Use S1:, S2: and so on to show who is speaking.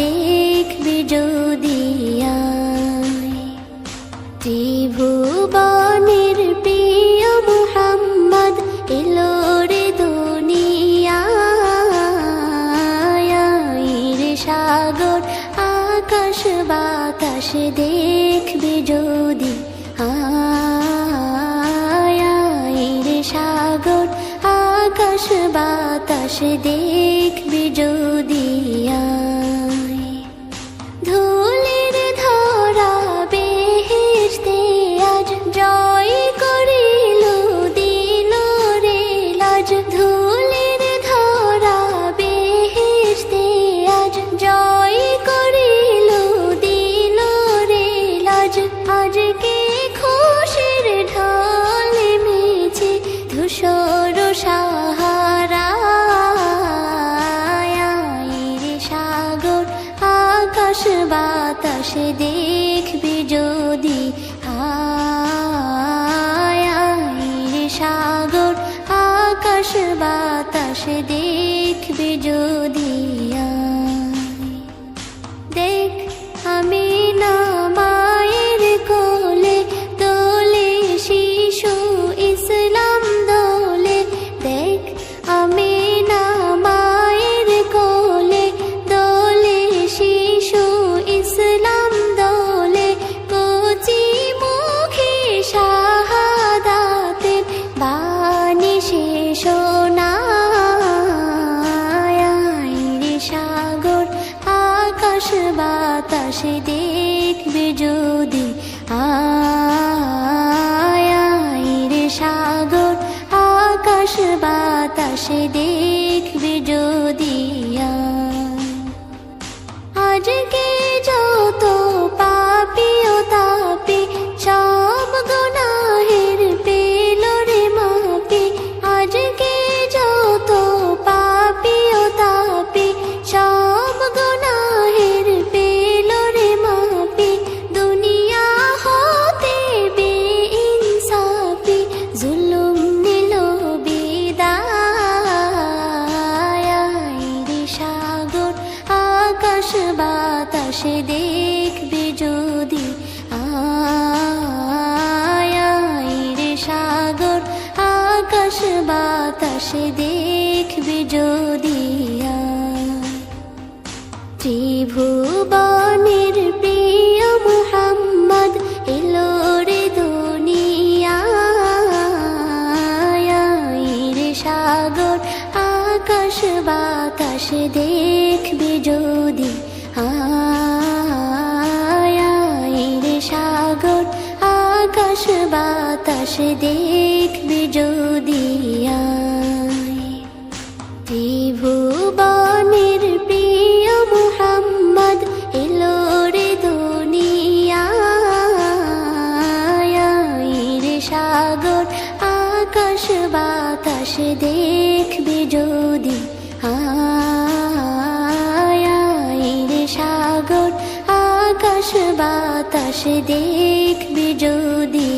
S1: দেখবি যদি ত্রিভুবনের প্রিয় মুহাম্মদ এলো রে দুনিয়ায় রে সাগর আকাশ বাতাস দেখবি যদি রে সাগর আকাশ বাতাস দেখবি যদি ধুলির ধরা বেহেশতে আজ জয় করিল দিল রে লাজ ধুলির ধরা বেহেশতে আজ জয় করিল দিল রে লাজ আজকে খুশির ঢল মেছে ধূসর সাহারা রে সাগর আকাশ বাতাস দেখবি যদি রে সাগর আকাশ বাতাস দেখবি যদি দেখ আমি না মায়ের কোলে দোলে শিশু ইসলাম দোলে দেখ আমি না মায়ের কোলে দোলে শিশু ইসলাম দোলে কচি মুখে শাহাদাতের বাণী শেষ রে সাগর আকাশ বাতাস দেখবি যদি রে সাগর আকাশ বাতাস দেখবি যদি আজকে যত পাপী ও তাপী সব গুনাহের পেল রে মাপি আজকে যত পাপী ও তাপী সব গুনাহের পেল রে মাপি দুনিয়া হতে বেইনসাফি জুলুম নিল বিদায় রে সাগর আকাশ বাতাস দেখবি যদি রে সাগর আকাশ বাতাস দেখবি যদি ত্রিভুবনের প্রিয় মুহাম্মদ এলো রে দুনিয়ায় রে সাগর আকাশ বাতাস দেখবি যদি রে সাগর আকাশ বাতাস দেখবি যদি ত্রিভুবনের প্রিয় মুহাম্মদ এলো রে দুনিয়ায় রে সাগর আকাশ বাতাস দেখবি যদি রে সাগর আকাশ বাতাস দেখবি যদি